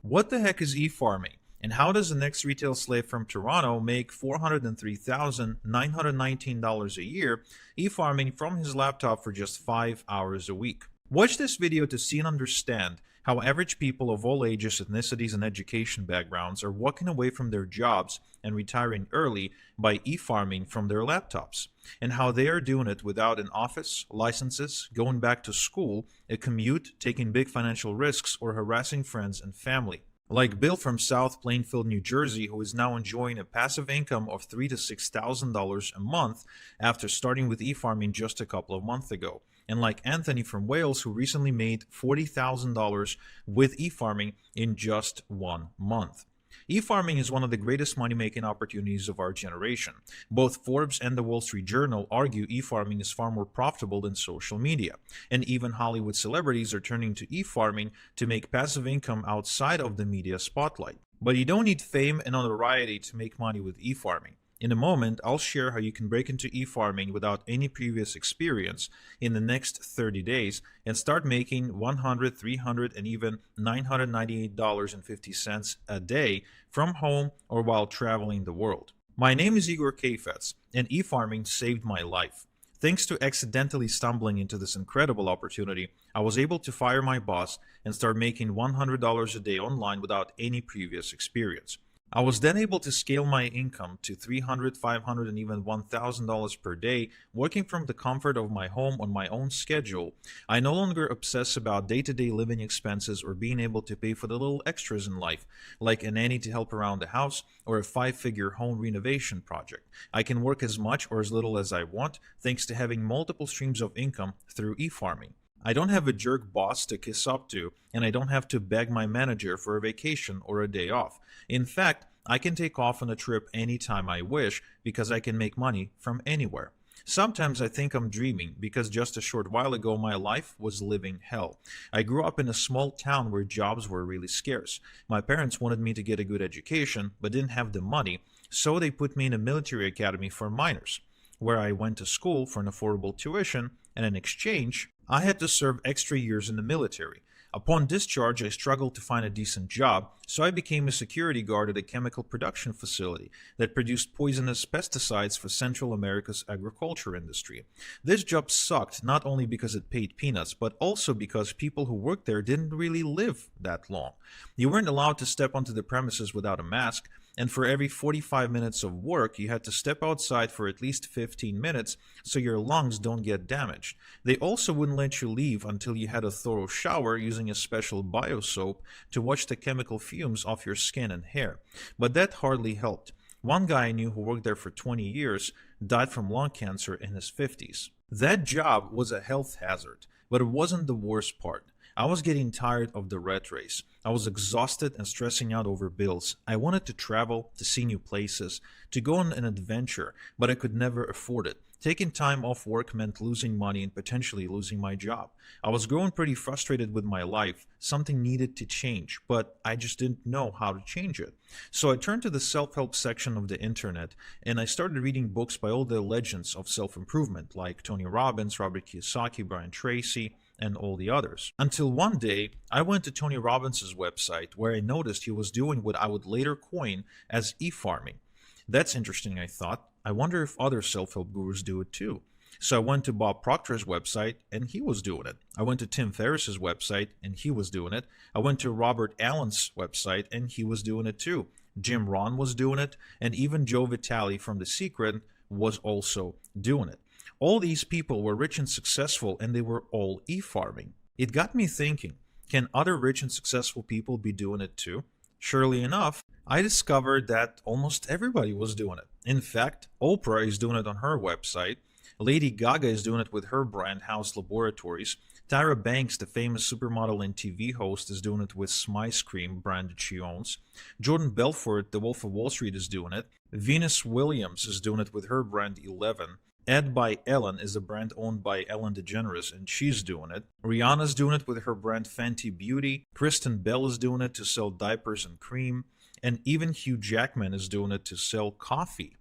What the heck is e-farming? And how does the next retail slave from Toronto make $403,919 a year e-farming from his laptop for just 5 hours a week? Watch this video to see and understand how average people of all ages, ethnicities, and education backgrounds are walking away from their jobs and retiring early by e-farming from their laptops, and how they are doing it without an office, licenses, going back to school, a commute, taking big financial risks, or harassing friends and family. Like Bill from South Plainfield, New Jersey, who is now enjoying a passive income of $3,000 to $6,000 a month after starting with e-farming just a couple of months ago. And like Anthony from Wales, who recently made $40,000 with e-farming in just 1 month. E-farming is one of the greatest money-making opportunities of our generation. Both Forbes and the Wall Street Journal argue e-farming is far more profitable than social media. And even Hollywood celebrities are turning to e-farming to make passive income outside of the media spotlight. But you don't need fame and notoriety to make money with e-farming. In a moment, I'll share how you can break into e-farming without any previous experience in the next 30 days and start making $100, $300, and even $998.50 a day from home or while traveling the world. My name is Igor Kayfets, and e-farming saved my life. Thanks to accidentally stumbling into this incredible opportunity, I was able to fire my boss and start making $100 a day online without any previous experience. I was then able to scale my income to $300, $500, and even $1,000 per day, working from the comfort of my home on my own schedule. I no longer obsess about day-to-day living expenses or being able to pay for the little extras in life, like a nanny to help around the house or a 5-figure home renovation project. I can work as much or as little as I want, thanks to having multiple streams of income through e-farming. I don't have a jerk boss to kiss up to, and I don't have to beg my manager for a vacation or a day off. In fact, I can take off on a trip anytime I wish because I can make money from anywhere. Sometimes I think I'm dreaming because just a short while ago my life was living hell. I grew up in a small town where jobs were really scarce. My parents wanted me to get a good education but didn't have the money, so they put me in a military academy for minors, where I went to school for an affordable tuition, and in exchange, I had to serve extra years in the military. Upon discharge, I struggled to find a decent job, so I became a security guard at a chemical production facility that produced poisonous pesticides for Central America's agriculture industry. This job sucked not only because it paid peanuts, but also because people who worked there didn't really live that long. You weren't allowed to step onto the premises without a mask, and for every 45 minutes of work, you had to step outside for at least 15 minutes so your lungs don't get damaged. They also wouldn't let you leave until you had a thorough shower using a special bio soap to wash the chemical fumes off your skin and hair. But that hardly helped. One guy I knew who worked there for 20 years died from lung cancer in his 50s. That job was a health hazard, but it wasn't the worst part. I was getting tired of the rat race. I was exhausted and stressing out over bills. I wanted to travel, to see new places, to go on an adventure, but I could never afford it. Taking time off work meant losing money and potentially losing my job. I was growing pretty frustrated with my life. Something needed to change, but I just didn't know how to change it. So I turned to the self-help section of the internet, and I started reading books by all the legends of self-improvement, like Tony Robbins, Robert Kiyosaki, Brian Tracy, and all the others. Until one day, I went to Tony Robbins' website where I noticed he was doing what I would later coin as e-farming. That's interesting, I thought. I wonder if other self-help gurus do it too. So I went to Bob Proctor's website and he was doing it. I went to Tim Ferriss's website and he was doing it. I went to Robert Allen's website and he was doing it too. Jim Rohn was doing it, and even Joe Vitale from The Secret was also doing it. All these people were rich and successful, and they were all e-farming. It got me thinking, can other rich and successful people be doing it too? Surely enough, I discovered that almost everybody was doing it. In fact, Oprah is doing it on her website. Lady Gaga is doing it with her brand House Laboratories. Tyra Banks, the famous supermodel and TV host, is doing it with Smice Cream brand that she owns. Jordan Belfort, the Wolf of Wall Street, is doing it. Venus Williams is doing it with her brand 11. Ed by Ellen is a brand owned by Ellen DeGeneres, and she's doing it. Rihanna's doing it with her brand Fenty Beauty. Kristen Bell is doing it to sell diapers and cream. And even Hugh Jackman is doing it to sell coffee.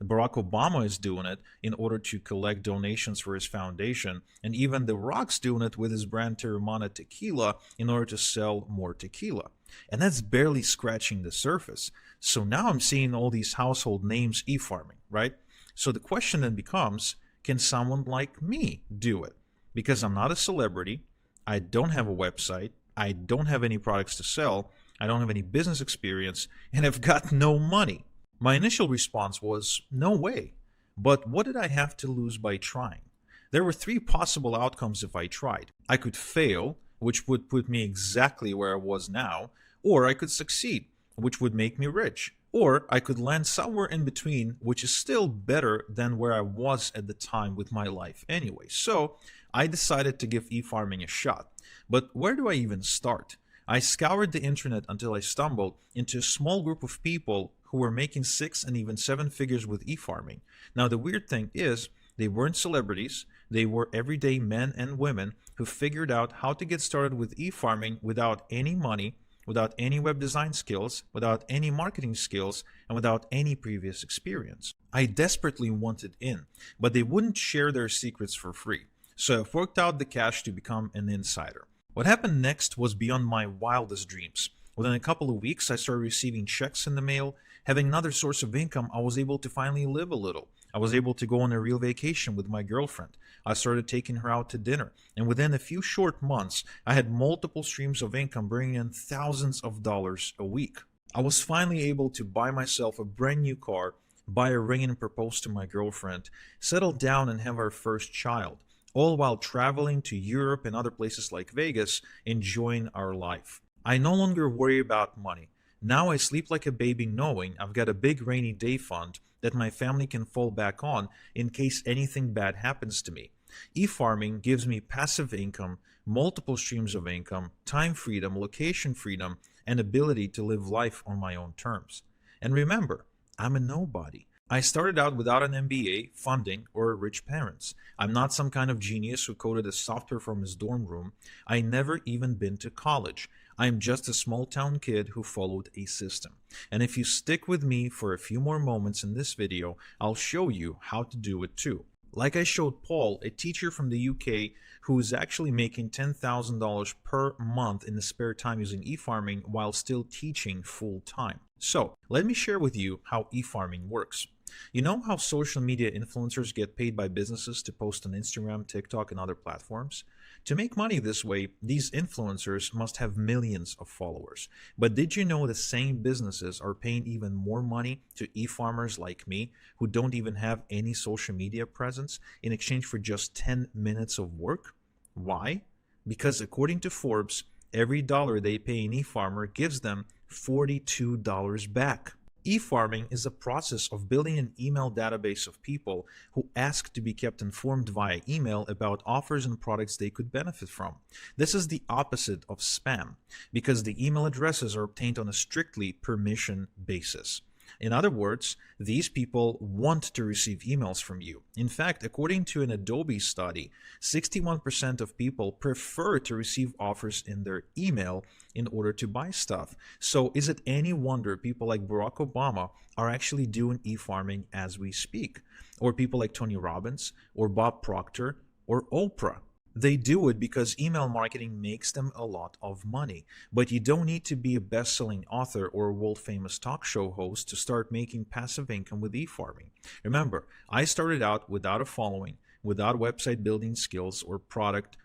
Barack Obama is doing it in order to collect donations for his foundation, and even The Rock's doing it with his brand Terramana Tequila in order to sell more tequila. And that's barely scratching the surface. So now I'm seeing all these household names e-farming, right? So the question then becomes, can someone like me do it? Because I'm not a celebrity, I don't have a website, I don't have any products to sell, I don't have any business experience, and I've got no money. My initial response was, no way. But what did I have to lose by trying? There were three possible outcomes if I tried. I could fail, which would put me exactly where I was now, or I could succeed, which would make me rich, or I could land somewhere in between, which is still better than where I was at the time with my life anyway. So I decided to give e-farming a shot. But where do I even start? I scoured the internet until I stumbled into a small group of people who were making 6 and even 7 figures with e-farming. Now the weird thing is, they weren't celebrities, they were everyday men and women who figured out how to get started with e-farming without any money, without any web design skills, without any marketing skills, and without any previous experience. I desperately wanted in, but they wouldn't share their secrets for free. So I forked out the cash to become an insider. What happened next was beyond my wildest dreams. Within a couple of weeks, I started receiving checks in the mail. Having another source of income, I was able to finally live a little. I was able to go on a real vacation with my girlfriend. I started taking her out to dinner. And within a few short months, I had multiple streams of income bringing in thousands of dollars a week. I was finally able to buy myself a brand new car, buy a ring and propose to my girlfriend, settle down and have our first child, all while traveling to Europe and other places like Vegas, enjoying our life. I no longer worry about money. Now I sleep like a baby knowing I've got a big rainy day fund that my family can fall back on in case anything bad happens to me. E-farming gives me passive income, multiple streams of income, time freedom, location freedom, and ability to live life on my own terms. And remember, I'm a nobody. I started out without an MBA, funding, or rich parents. I'm not some kind of genius who coded a software from his dorm room. I never even been to college. I am just a small town kid who followed a system. And if you stick with me for a few more moments in this video, I'll show you how to do it too. Like I showed Paul, a teacher from the UK who is actually making $10,000 per month in the spare time using e-farming while still teaching full time. So let me share with you how e-farming works. You know how social media influencers get paid by businesses to post on Instagram, TikTok, and other platforms? To make money this way, these influencers must have millions of followers. But did you know the same businesses are paying even more money to e-farmers like me who don't even have any social media presence in exchange for just 10 minutes of work? Why? Because according to Forbes, every dollar they pay an e-farmer gives them $42 back. E-farming is a process of building an email database of people who ask to be kept informed via email about offers and products they could benefit from. This is the opposite of spam, because the email addresses are obtained on a strictly permission basis. In other words, these people want to receive emails from you. In fact, according to an Adobe study, 61% of people prefer to receive offers in their email in order to buy stuff. So is it any wonder people like Barack Obama are actually doing e-farming as we speak? Or people like Tony Robbins, or Bob Proctor, or Oprah? They do it because email marketing makes them a lot of money. But you don't need to be a best-selling author or a world-famous talk show host to start making passive income with e-farming. Remember, I started out without a following, without website building skills or a product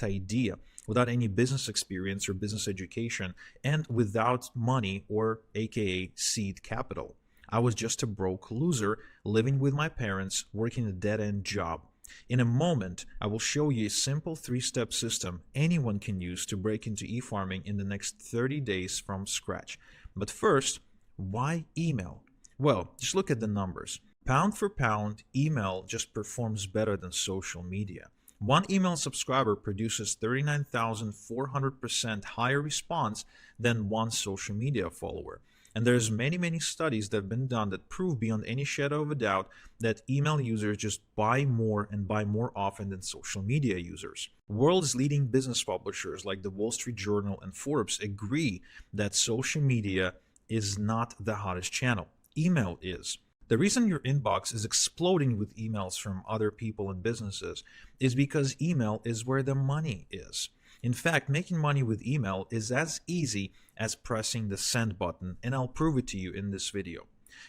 idea, without any business experience or business education, and without money or aka seed capital. I was just a broke loser living with my parents, working a dead-end job. In a moment, I will show you a simple 3-step system anyone can use to break into e-farming in the next 30 days from scratch. But first, why email? Well, just look at the numbers. Pound for pound, email just performs better than social media. One email subscriber produces 39,400% higher response than one social media follower. And there's many studies that have been done that prove beyond any shadow of a doubt that email users just buy more and buy more often than social media users. World's leading business publishers like the Wall Street Journal and Forbes agree that social media is not the hottest channel. Email is. The reason your inbox is exploding with emails from other people and businesses is because email is where the money is. In fact, making money with email is as easy as pressing the send button, and I'll prove it to you in this video.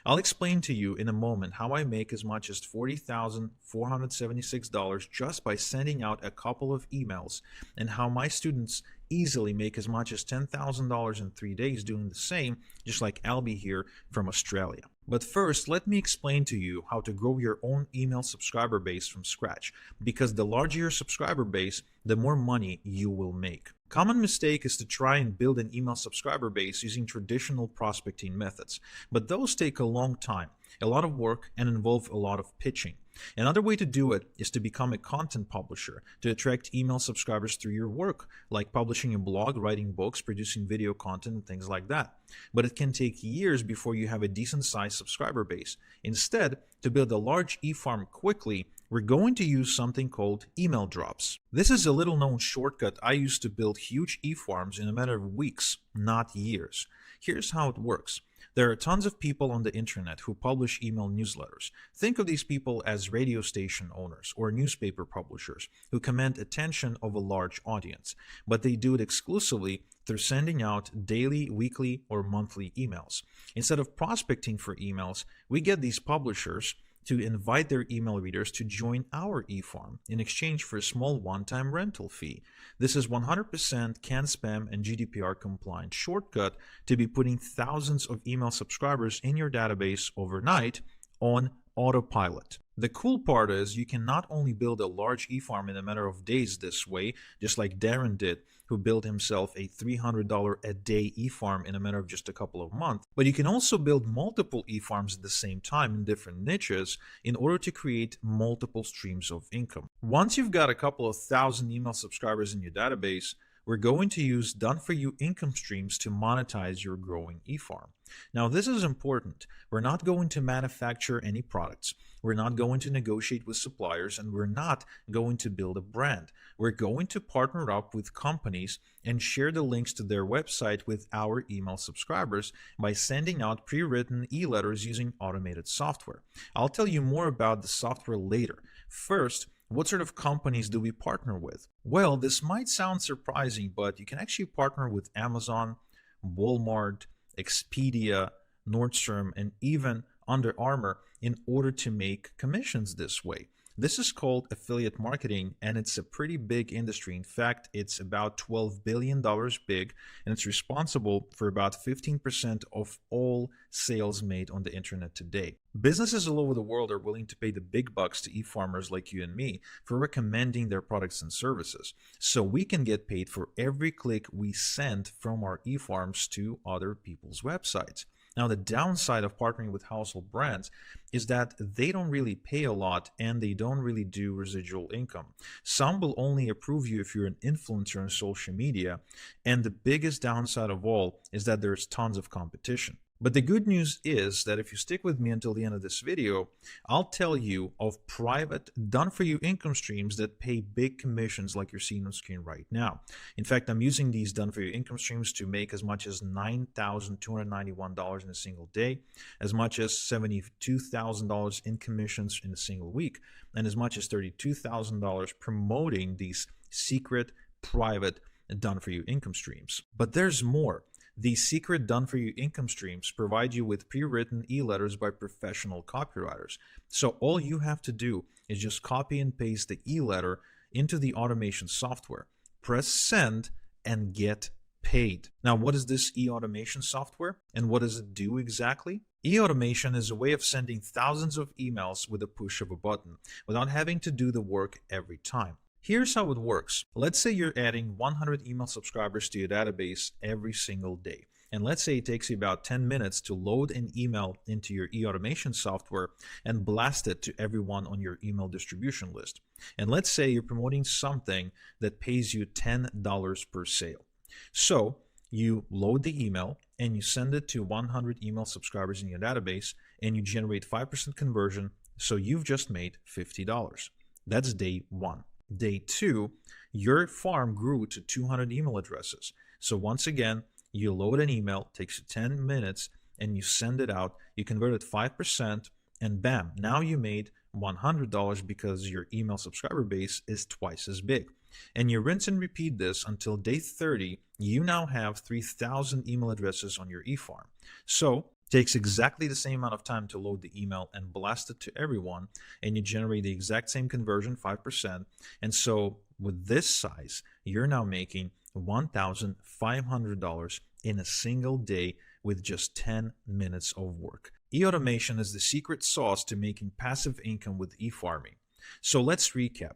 I'll explain to you in a moment how I make as much as $40,476 just by sending out a couple of emails, and how my students easily make as much as $10,000 in 3 days doing the same, just like Albie here from Australia. But first, let me explain to you how to grow your own email subscriber base from scratch, because the larger your subscriber base, the more money you will make. Common mistake is to try and build an email subscriber base using traditional prospecting methods, but those take a long time, a lot of work, and involve a lot of pitching. Another way to do it is to become a content publisher to attract email subscribers through your work, like publishing a blog, writing books, producing video content, and things like that. But it can take years before you have a decent sized subscriber base. Instead, to build a large e-farm quickly, we're going to use something called email drops. This is a little known shortcut I used to build huge e-farms in a matter of weeks, not years. Here's how it works. There are tons of people on the internet who publish email newsletters. Think of these people as radio station owners or newspaper publishers who command attention of a large audience, but they do it exclusively through sending out daily, weekly, or monthly emails. Instead of prospecting for emails, we get these publishers to invite their email readers to join our eFarm in exchange for a small one-time rental fee. This is 100% CAN-SPAM and GDPR compliant shortcut to be putting thousands of email subscribers in your database overnight on autopilot. The cool part is you can not only build a large eFarm in a matter of days this way, just like Darren did, who built himself a $300 a day eFarm in a matter of just a couple of months, but you can also build multiple eFarms at the same time in different niches in order to create multiple streams of income. Once you've got a couple of thousand email subscribers in your database, we're going to use done-for-you income streams to monetize your growing eFarm. Now, this is important. We're not going to manufacture any products. We're not going to negotiate with suppliers, and we're not going to build a brand. We're going to partner up with companies and share the links to their website with our email subscribers by sending out pre-written e-letters using automated software. I'll tell you more about the software later. First, what sort of companies do we partner with? Well, this might sound surprising, but you can actually partner with Amazon, Walmart, Expedia, Nordstrom, and even Under Armour in order to make commissions this way. This is called affiliate marketing, and it's a pretty big industry. In fact, it's about $12 billion big, and it's responsible for about 15% of all sales made on the internet today. Businesses all over the world are willing to pay the big bucks to e-farmers like you and me for recommending their products and services, so we can get paid for every click we send from our e-farms to other people's websites. Now, the downside of partnering with household brands is that they don't really pay a lot and they don't really do residual income. Some will only approve you if you're an influencer on social media, and the biggest downside of all is that there's tons of competition. But the good news is that if you stick with me until the end of this video, I'll tell you of private, done-for-you income streams that pay big commissions like you're seeing on screen right now. In fact, I'm using these done-for-you income streams to make as much as $9,291 in a single day, as much as $72,000 in commissions in a single week, and as much as $32,000 promoting these secret, private, done-for-you income streams. But there's more. These secret done-for-you income streams provide you with pre-written e-letters by professional copywriters. So all you have to do is just copy and paste the e-letter into the automation software, press send, and get paid. Now, what is this e-automation software, and what does it do exactly? E-automation is a way of sending thousands of emails with a push of a button without having to do the work every time. Here's how it works. Let's say you're adding 100 email subscribers to your database every single day. And let's say it takes you about 10 minutes to load an email into your e-automation software and blast it to everyone on your email distribution list. And let's say you're promoting something that pays you $10 per sale. So you load the email and you send it to 100 email subscribers in your database, and you generate 5% conversion. So you've just made $50. That's day one. Day two, your farm grew to 200 email addresses. So once again, you load an email, takes you 10 minutes, and you send it out. You converted 5%, and bam, now you made $100 because your email subscriber base is twice as big. And you rinse and repeat this until day 30, you now have 3,000 email addresses on your eFarm. So it takes exactly the same amount of time to load the email and blast it to everyone, and you generate the exact same conversion, 5%. And so with this size, you're now making $1,500 in a single day with just 10 minutes of work. E-automation is the secret sauce to making passive income with eFarming. So let's recap.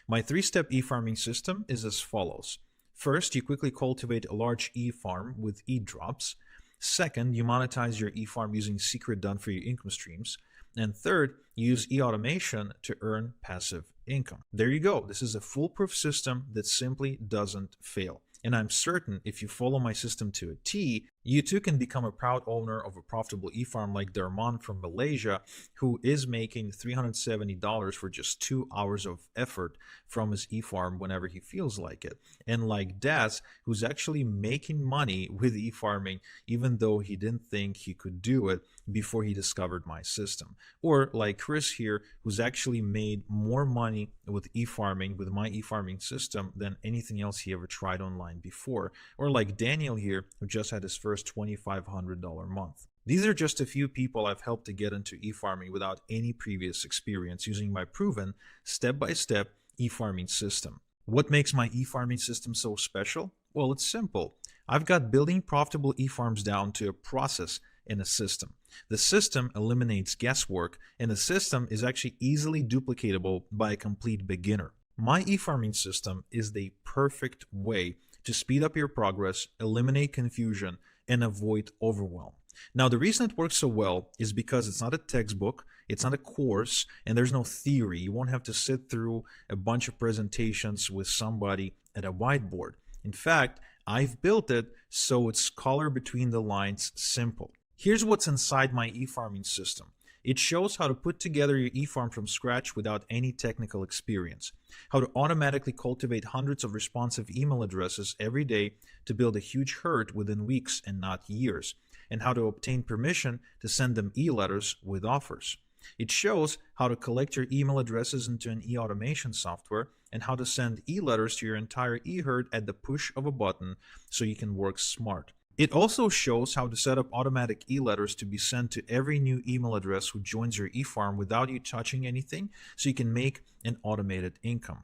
My 3-step eFarming system is as follows. First, you quickly cultivate a large eFarm with e-drops. Second, you monetize your eFarm using secret done-for-you income streams. And third, you use e-automation to earn passive income. There you go. This is a foolproof system that simply doesn't fail. And I'm certain if you follow my system to a T, you too can become a proud owner of a profitable eFarm like Darman from Malaysia, who is making $370 for just 2 hours of effort from his eFarm whenever he feels like it. And like Daz, who's actually making money with eFarming, even though he didn't think he could do it before he discovered my system. Or like Chris here, who's actually made more money with eFarming, with my eFarming system, than anything else he ever tried online before. Or like Daniel here, who just had his first $2,500 month. These are just a few people I've helped to get into eFarming without any previous experience using my proven step-by-step eFarming system. What makes my eFarming system so special? Well, it's simple. I've got building profitable eFarms down to a process in a system. The system eliminates guesswork, and the system is actually easily duplicatable by a complete beginner. My eFarming system is the perfect way to speed up your progress, eliminate confusion, and avoid overwhelm. Now, the reason it works so well is because it's not a textbook, it's not a course, and there's no theory. You won't have to sit through a bunch of presentations with somebody at a whiteboard. In fact, I've built it so it's color between the lines simple. Here's what's inside my eFarming system. It shows how to put together your eFarm from scratch without any technical experience, how to automatically cultivate hundreds of responsive email addresses every day to build a huge herd within weeks and not years, and how to obtain permission to send them e-letters with offers. It shows how to collect your email addresses into an e-automation software and how to send e-letters to your entire e-herd at the push of a button so you can work smart. It also shows how to set up automatic e-letters to be sent to every new email address who joins your eFarm without you touching anything, so you can make an automated income.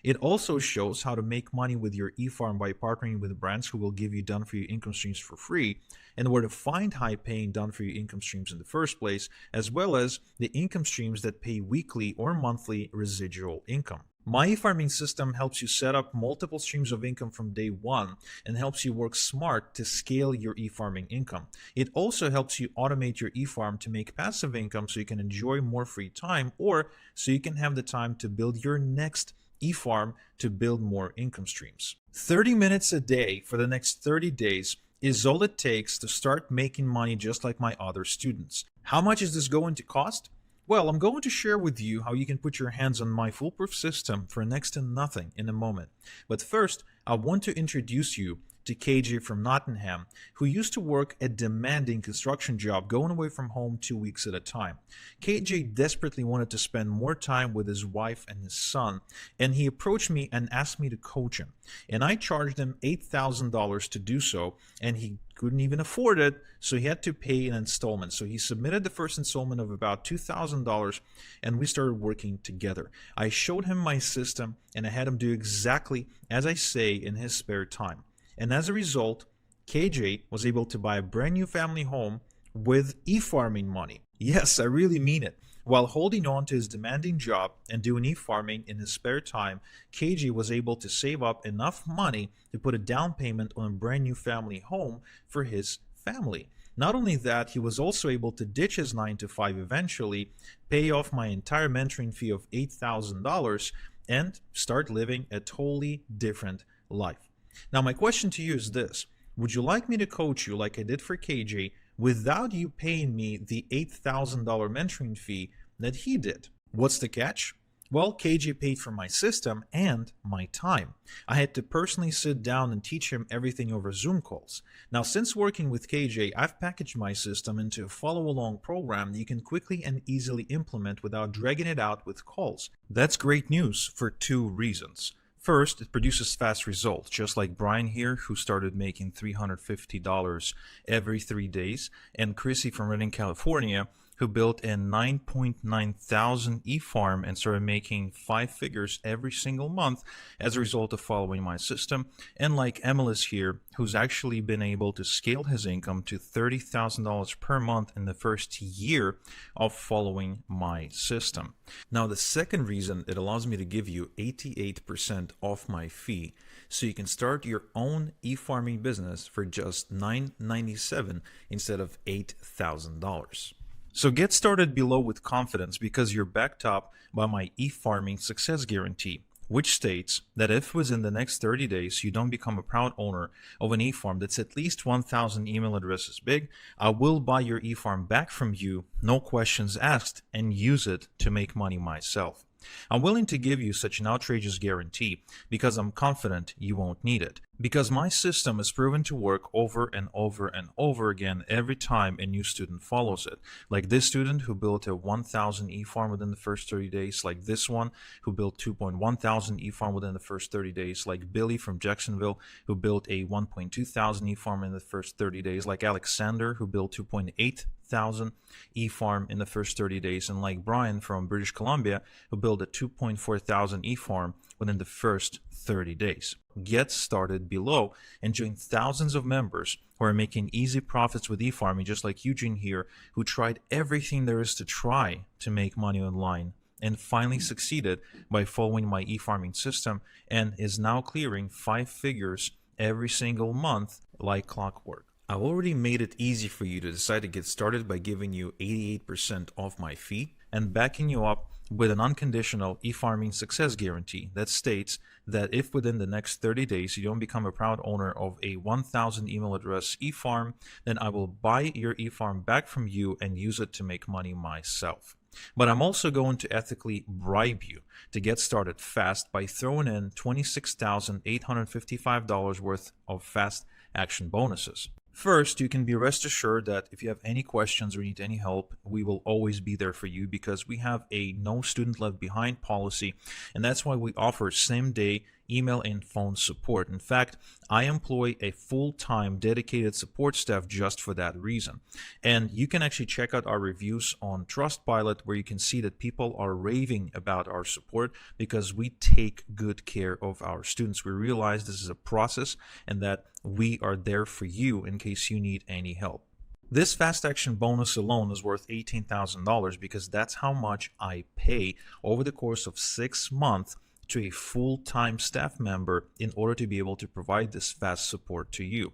It also shows how to make money with your eFarm by partnering with brands who will give you done-for-you income streams for free, and where to find high-paying done-for-you income streams in the first place, as well as the income streams that pay weekly or monthly residual income. My eFarming system helps you set up multiple streams of income from day one and helps you work smart to scale your eFarming income. It also helps you automate your eFarm to make passive income so you can enjoy more free time, or so you can have the time to build your next eFarm to build more income streams. 30 minutes a day for the next 30 days is all it takes to start making money just like my other students. How much is this going to cost? Well, I'm going to share with you how you can put your hands on my foolproof system for next to nothing in a moment. But first, I want to introduce you to KJ from Nottingham, who used to work a demanding construction job going away from home 2 weeks at a time. KJ desperately wanted to spend more time with his wife and his son, and he approached me and asked me to coach him. And I charged him $8,000 to do so, and he couldn't even afford it, so he had to pay an installment. So he submitted the first installment of about $2,000, and we started working together. I showed him my system, and I had him do exactly as I say in his spare time. And as a result, KJ was able to buy a brand new family home with eFarming money. Yes, I really mean it. While holding on to his demanding job and doing eFarming in his spare time, KJ was able to save up enough money to put a down payment on a brand new family home for his family. Not only that, he was also able to ditch his 9-to-5 eventually, pay off my entire mentoring fee of $8,000, and start living a totally different life. Now, my question to you is this. Would you like me to coach you like I did for KJ without you paying me the $8,000 mentoring fee that he did? What's the catch? Well, KJ paid for my system and my time. I had to personally sit down and teach him everything over Zoom calls. Now, since working with KJ, I've packaged my system into a follow along program that you can quickly and easily implement without dragging it out with calls. That's great news for two reasons. First, it produces fast results, just like Brian here, who started making $350 every 3 days, and Chrissy from Redding, California, who built a 9.9 thousand e-farm and started making five figures every single month as a result of following my system. And like Emilis here, who's actually been able to scale his income to $30,000 per month in the first year of following my system. Now, the second reason it allows me to give you 88% off my fee, so you can start your own e-farming business for just $997 instead of $8,000. So get started below with confidence because you're backed up by my eFarming success guarantee, which states that if within the next 30 days you don't become a proud owner of an eFarm that's at least 1,000 email addresses big, I will buy your eFarm back from you, no questions asked, and use it to make money myself. I'm willing to give you such an outrageous guarantee because I'm confident you won't need it. Because my system is proven to work over and over and over again every time a new student follows it. Like this student who built a 1,000 eFarm within the first 30 days, like this one who built 2.1 thousand eFarm within the first 30 days, like Billy from Jacksonville who built a 1.2 thousand eFarm in the first 30 days, like Alexander who built 2.8 thousand eFarm in the first 30 days, and like Brian from British Columbia who built a 2.4 thousand eFarm within the first 30 days. Get started below and join thousands of members who are making easy profits with eFarming, just like Eugene here, who tried everything there is to try to make money online and finally succeeded by following my eFarming system and is now clearing five figures every single month like clockwork. I've already made it easy for you to decide to get started by giving you 88% off my fee and backing you up with an unconditional eFarming success guarantee that states that if within the next 30 days you don't become a proud owner of a 1,000 email address eFarm, then I will buy your eFarm back from you and use it to make money myself. But I'm also going to ethically bribe you to get started fast by throwing in $26,855 worth of fast action bonuses. First, you can be rest assured that if you have any questions or need any help, we will always be there for you because we have a no student left behind policy, and that's why we offer same-day email and phone support. In fact, I employ a full-time dedicated support staff just for that reason. And you can actually check out our reviews on Trustpilot where you can see that people are raving about our support because we take good care of our students. We realize this is a process and that we are there for you in case you need any help. This fast action bonus alone is worth $18,000 because that's how much I pay over the course of 6 months to a full-time staff member in order to be able to provide this fast support to you.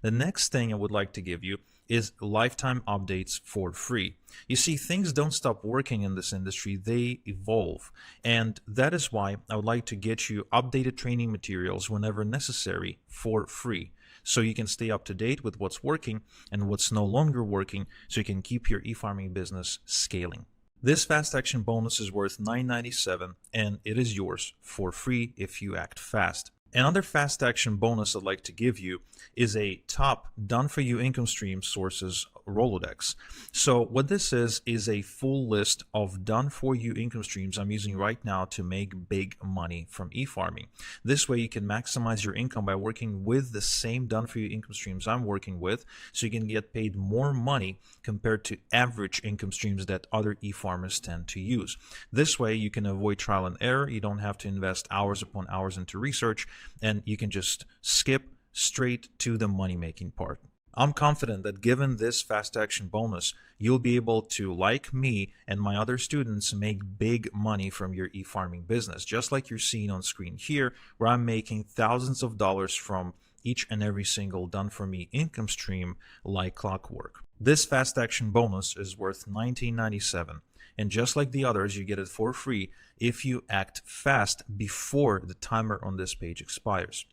The next thing I would like to give you is lifetime updates for free. You see, things don't stop working in this industry, they evolve. And that is why I would like to get you updated training materials whenever necessary for free, so you can stay up to date with what's working and what's no longer working, so you can keep your e-farming business scaling. This fast action bonus is worth $997 and it is yours for free if you act fast. Another fast action bonus I'd like to give you is a top done for you income stream sources Rolodex. So what this is a full list of done for you income streams I'm using right now to make big money from eFarming. This way you can maximize your income by working with the same done for you income streams I'm working with, so you can get paid more money compared to average income streams that other eFarmers tend to use. This way you can avoid trial and error, you don't have to invest hours upon hours into research, and you can just skip straight to the money-making part. I'm confident that given this fast action bonus, you'll be able to, like me and my other students, make big money from your e-farming business, just like you're seeing on screen here, where I'm making thousands of dollars from each and every single done for me income stream like clockwork. This fast action bonus is worth $19.97. And just like the others, you get it for free if you act fast before the timer on this page expires.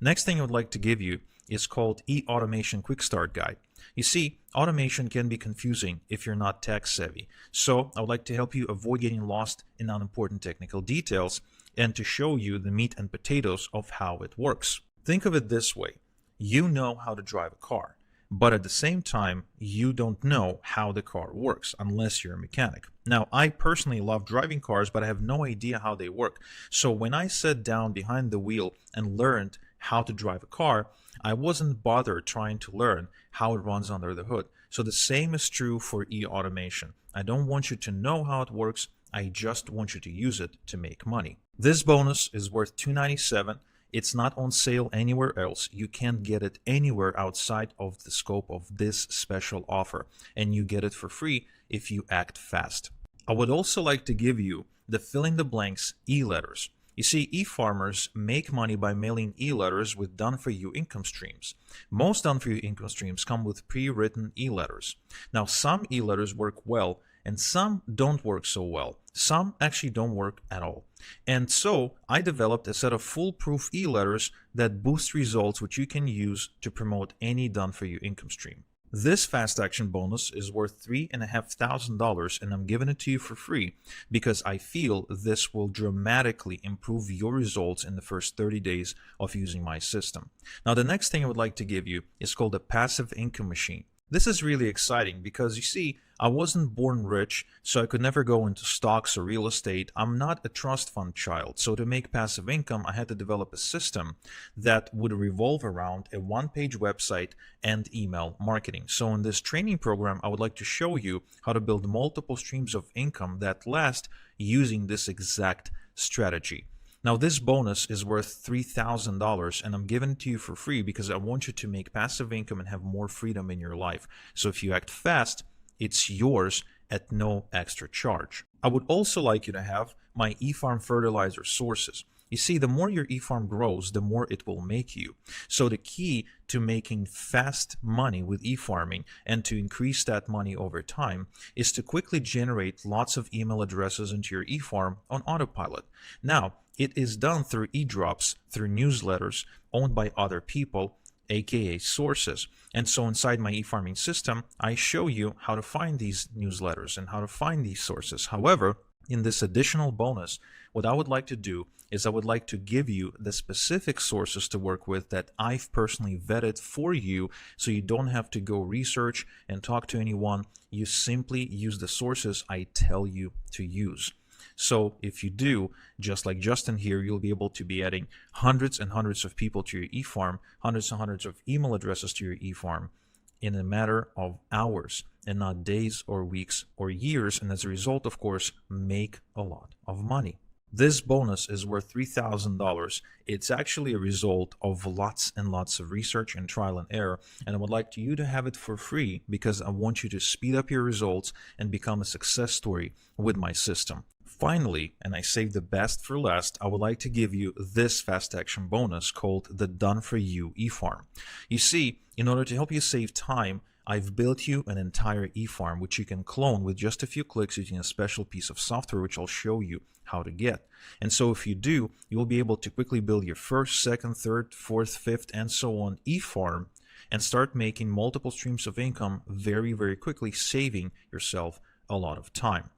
Next thing I would like to give you is called E-Automation Quick Start Guide. You see, automation can be confusing if you're not tech savvy. So I would like to help you avoid getting lost in unimportant technical details and to show you the meat and potatoes of how it works. Think of it this way. You know how to drive a car, but at the same time, you don't know how the car works unless you're a mechanic. Now, I personally love driving cars, but I have no idea how they work. So when I sat down behind the wheel and learned how to drive a car, I wasn't bothered trying to learn how it runs under the hood. So the same is true for e-automation. I don't want you to know how it works. I just want you to use it to make money. This bonus is worth $297. It's not on sale anywhere else. You can't get it anywhere outside of the scope of this special offer, and you get it for free if you act fast. I would also like to give you the fill in the blanks e-letters. You see, e-farmers make money by mailing e-letters with done-for-you income streams. Most done-for-you income streams come with pre-written e-letters. Now, some e-letters work well, and some don't work so well. Some actually don't work at all. And so I developed a set of foolproof e-letters that boost results which you can use to promote any done-for-you income stream. This fast action bonus is worth $3,500 and I'm giving it to you for free because I feel this will dramatically improve your results in the first 30 days of using my system. Now, the next thing I would like to give you is called a passive income machine. This is really exciting because you see, I wasn't born rich, so I could never go into stocks or real estate. I'm not a trust fund child, so to make passive income, I had to develop a system that would revolve around a one-page website and email marketing. So in this training program, I would like to show you how to build multiple streams of income that last using this exact strategy. Now, this bonus is worth $3,000 and I'm giving it to you for free because I want you to make passive income and have more freedom in your life. So if you act fast, it's yours at no extra charge. I would also like you to have my eFarm fertilizer sources. You see, the more your eFarm grows, the more it will make you. So the key to making fast money with eFarming and to increase that money over time is to quickly generate lots of email addresses into your eFarm on autopilot. Now, it is done through e-drops, through newsletters owned by other people, aka sources. And so inside my eFarming system, I show you how to find these newsletters and how to find these sources. However, in this additional bonus, what I would like to do is I would like to give you the specific sources to work with that I've personally vetted for you so you don't have to go research and talk to anyone. You simply use the sources I tell you to use. So if you do, just like Justin here, you'll be able to be adding hundreds and hundreds of people to your eFarm, hundreds and hundreds of email addresses to your eFarm in a matter of hours and not days or weeks or years. And as a result, of course, make a lot of money. This bonus is worth $3,000. It's actually a result of lots and lots of research and trial and error. And I would like you to have it for free because I want you to speed up your results and become a success story with my system. Finally, and I saved the best for last, I would like to give you this fast action bonus called the Done For You eFarm. You see, in order to help you save time, I've built you an entire eFarm which you can clone with just a few clicks using a special piece of software which I'll show you how to get. And so if you do, you'll be able to quickly build your first, second, third, fourth, fifth, and so on eFarm and start making multiple streams of income very, very quickly, saving yourself a lot of time.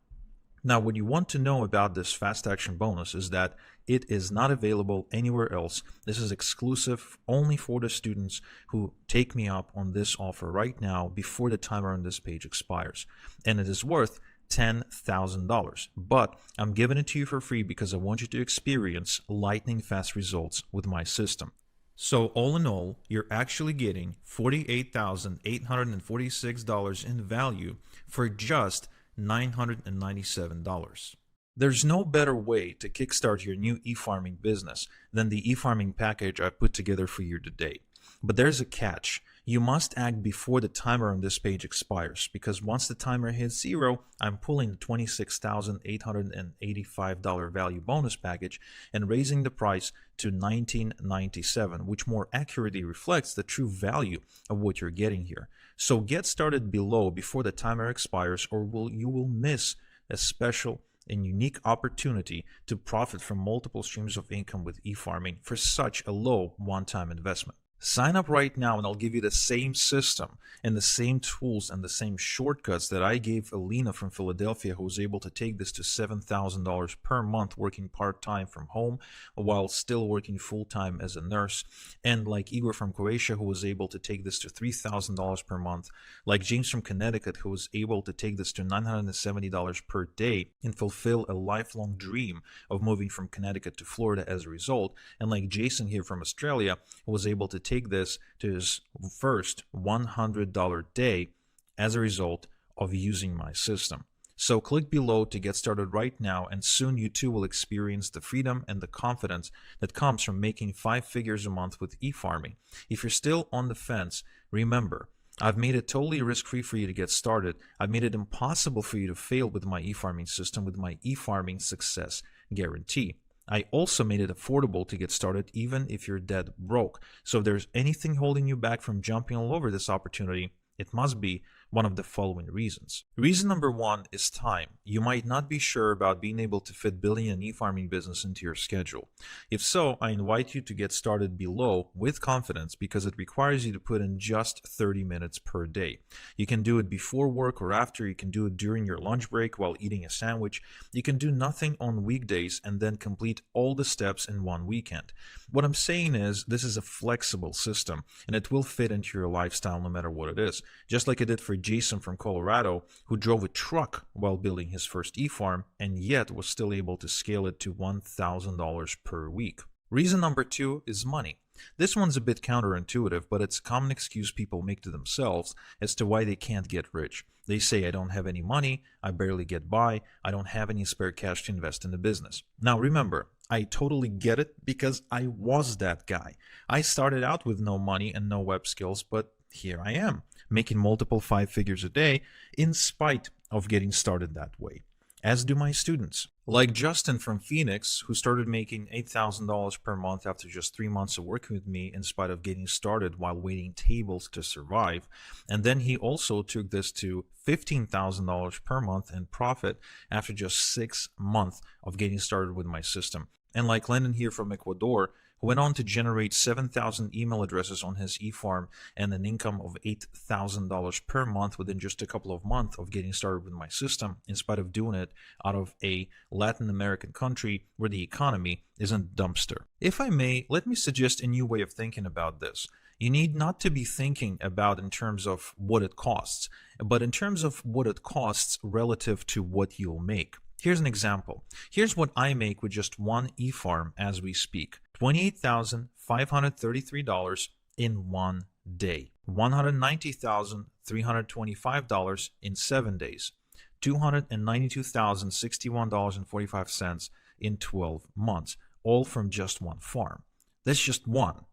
Now, what you want to know about this fast action bonus is that it is not available anywhere else. This is exclusive only for the students who take me up on this offer right now before the timer on this page expires. And it is worth $10,000. But I'm giving it to you for free because I want you to experience lightning fast results with my system. So all in all, you're actually getting $48,846 in value for just $997. There's no better way to kickstart your new e-farming business than the e-farming package I put together for you today. But there's a catch. You must act before the timer on this page expires, because once the timer hits 0, I'm pulling the $26,885 value bonus package and raising the price to $1997, which more accurately reflects the true value of what you're getting here. So get started below before the timer expires, or you will miss a special and unique opportunity to profit from multiple streams of income with e-farming for such a low one-time investment. Sign up right now and I'll give you the same system and the same tools and the same shortcuts that I gave Alina from Philadelphia, who was able to take this to $7,000 per month working part-time from home while still working full-time as a nurse. And like Igor from Croatia, who was able to take this to $3,000 per month. Like James from Connecticut, who was able to take this to $970 per day and fulfill a lifelong dream of moving from Connecticut to Florida as a result. And like Jason here from Australia, who was able to take this to his first $100 day as a result of using my system. So click below to get started right now, and soon you too will experience the freedom and the confidence that comes from making 5 figures a month with eFarming. If you're still on the fence, remember, I've made it totally risk-free for you to get started. I've made it impossible for you to fail with my eFarming system with my eFarming success guarantee. I also made it affordable to get started even if you're dead broke. So if there's anything holding you back from jumping all over this opportunity, it must be one of the following reasons. Reason number 1 is time. You might not be sure about being able to fit building an e-farming business into your schedule. If so, I invite you to get started below with confidence, because it requires you to put in just 30 minutes per day. You can do it before work or after. You can do it during your lunch break while eating a sandwich. You can do nothing on weekdays and then complete all the steps in one weekend. What I'm saying is, this is a flexible system and it will fit into your lifestyle no matter what it is. Just like it did for Jason from Colorado, who drove a truck while building his first e-farm and yet was still able to scale it to $1,000 per week. Reason number 2 is money. This one's a bit counterintuitive, but it's a common excuse people make to themselves as to why they can't get rich. They say, I don't have any money, I barely get by, I don't have any spare cash to invest in the business. Now remember, I totally get it, because I was that guy. I started out with no money and no web skills, but here I am, making multiple 5 figures a day in spite of getting started that way. As do my students. Like Justin from Phoenix, who started making $8,000 per month after just 3 months of working with me in spite of getting started while waiting tables to survive. And then he also took this to $15,000 per month in profit after just 6 months of getting started with my system. And like Lennon here from Ecuador, who went on to generate 7,000 email addresses on his eFarm and an income of $8,000 per month within just a couple of months of getting started with my system, in spite of doing it out of a Latin American country where the economy isn't a dumpster. If I may, let me suggest a new way of thinking about this. You need not to be thinking about in terms of what it costs, but in terms of what it costs relative to what you'll make. Here's an example. Here's what I make with just one eFarm as we speak. $28,533 in 1 day. $190,325 in 7 days. $292,061.45 in 12 months. All from just one farm. That's just one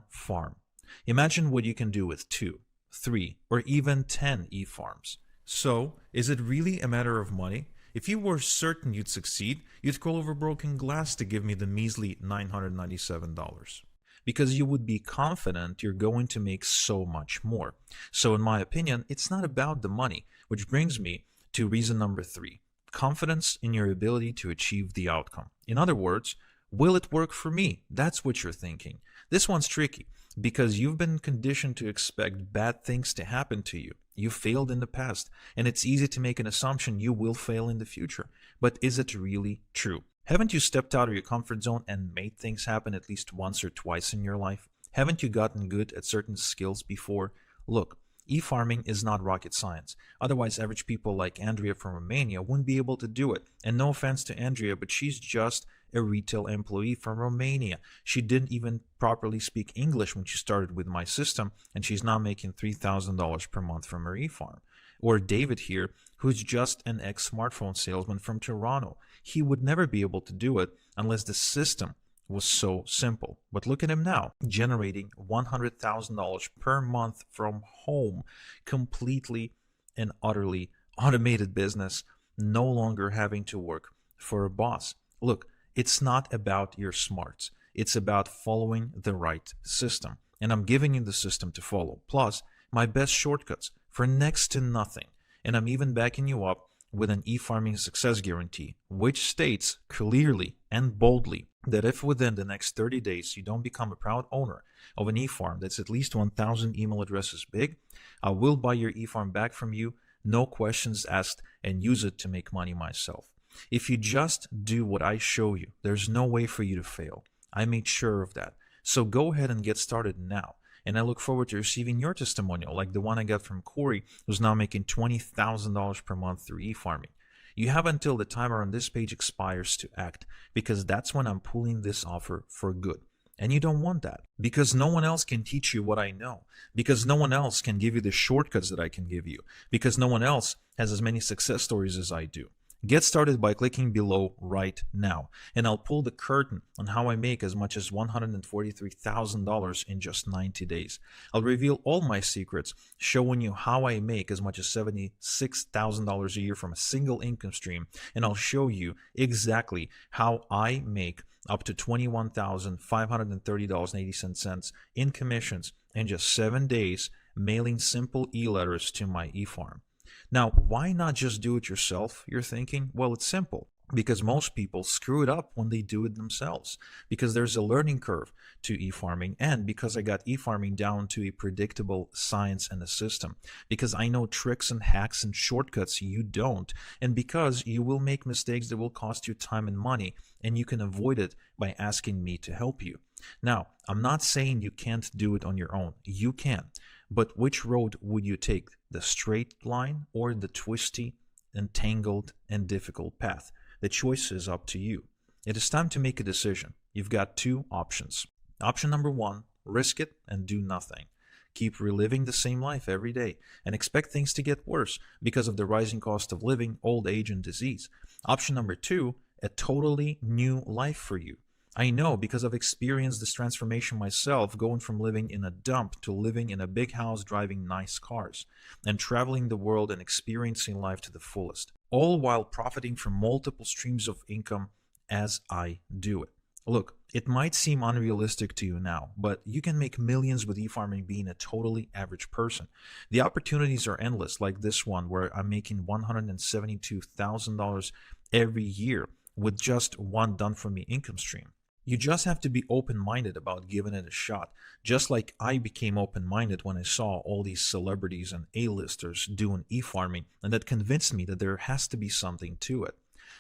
farm. Imagine what you can do with 2, 3, or even 10 eFarms. So, is it really a matter of money? If you were certain you'd succeed, you'd crawl over broken glass to give me the measly $997. Because you would be confident you're going to make so much more. So in my opinion, it's not about the money, which brings me to reason number 3. Confidence in your ability to achieve the outcome. In other words, will it work for me? That's what you're thinking. This one's tricky because you've been conditioned to expect bad things to happen to you. You failed in the past, and it's easy to make an assumption you will fail in the future. But is it really true? Haven't you stepped out of your comfort zone and made things happen at least once or twice in your life? Haven't you gotten good at certain skills before? Look, e-farming is not rocket science. Otherwise, average people like Andrea from Romania wouldn't be able to do it. And no offense to Andrea, but she's just a retail employee from Romania. She didn't even properly speak English when she started with my system, and she's now making $3,000 per month from her e-farm. Or David here, who's just an ex-smartphone salesman from Toronto. He would never be able to do it unless the system was so simple. But look at him now, generating $100,000 per month from home, completely and utterly automated business, no longer having to work for a boss. Look, it's not about your smarts. It's about following the right system. And I'm giving you the system to follow. Plus, my best shortcuts for next to nothing. And I'm even backing you up with an e-farming success guarantee, which states clearly and boldly that if within the next 30 days you don't become a proud owner of an e-farm that's at least 1,000 email addresses big, I will buy your e-farm back from you, no questions asked, and use it to make money myself. If you just do what I show you, there's no way for you to fail. I made sure of that. So go ahead and get started now. And I look forward to receiving your testimonial, like the one I got from Corey, who's now making $20,000 per month through eFarming. You have until the timer on this page expires to act, because that's when I'm pulling this offer for good. And you don't want that, because no one else can teach you what I know, because no one else can give you the shortcuts that I can give you, because no one else has as many success stories as I do. Get started by clicking below right now, and I'll pull the curtain on how I make as much as $143,000 in just 90 days. I'll reveal all my secrets, showing you how I make as much as $76,000 a year from a single income stream, and I'll show you exactly how I make up to $21,530.80 in commissions in just 7 days, mailing simple e-letters to my eFarm. Now, why not just do it yourself, you're thinking? Well, it's simple. Because most people screw it up when they do it themselves. Because there's a learning curve to e-farming, and because I got e-farming down to a predictable science and a system. Because I know tricks and hacks and shortcuts you don't. And because you will make mistakes that will cost you time and money, and you can avoid it by asking me to help you. Now, I'm not saying you can't do it on your own. You can. But which road would you take? The straight line or the twisty, entangled, and difficult path? The choice is up to you. It is time to make a decision. You've got two options. Option number one, risk it and do nothing. Keep reliving the same life every day and expect things to get worse because of the rising cost of living, old age, and disease. Option number two, a totally new life for you. I know because I've experienced this transformation myself, going from living in a dump to living in a big house driving nice cars and traveling the world and experiencing life to the fullest, all while profiting from multiple streams of income as I do it. Look, it might seem unrealistic to you now, but you can make millions with eFarming being a totally average person. The opportunities are endless, like this one where I'm making $172,000 every year with just one done-for-me income stream. You just have to be open-minded about giving it a shot, just like I became open-minded when I saw all these celebrities and A-listers doing e-farming, and that convinced me that there has to be something to it.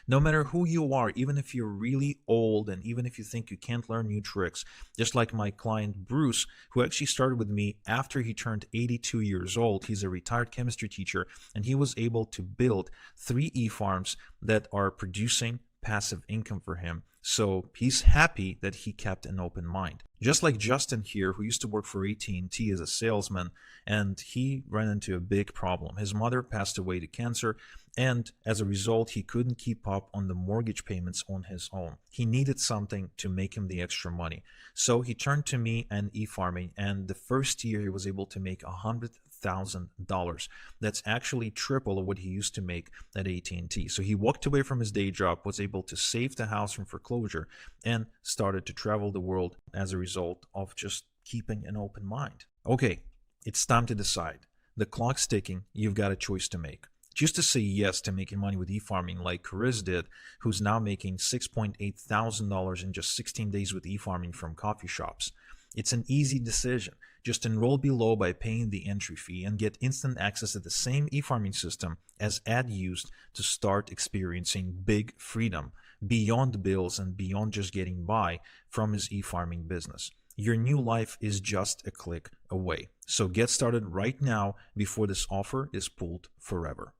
No matter who you are, even if you're really old and even if you think you can't learn new tricks, just like my client Bruce, who actually started with me after he turned 82 years old. He's a retired chemistry teacher, and he was able to build 3 e-farms that are producing passive income for him. So he's happy that he kept an open mind. Just like Justin here, who used to work for AT&T as a salesman, and he ran into a big problem. His mother passed away to cancer, and as a result, he couldn't keep up on the mortgage payments on his own. He needed something to make him the extra money. So he turned to me and eFarming, and the first year he was able to make $100,000. That's actually triple of what he used to make at AT&T. So he walked away from his day job, was able to save the house from foreclosure, and started to travel the world as a result of just keeping an open mind. Okay, it's time to decide. The clock's ticking. You've got a choice to make. Just to say yes to making money with eFarming like Chris did, who's now making $6.8 thousand in just 16 days with eFarming from coffee shops. It's an easy decision. Just enroll below by paying the entry fee and get instant access to the same eFarming system as Ed used to start experiencing big freedom beyond bills and beyond just getting by from his eFarming business. Your new life is just a click away. So get started right now before this offer is pulled forever.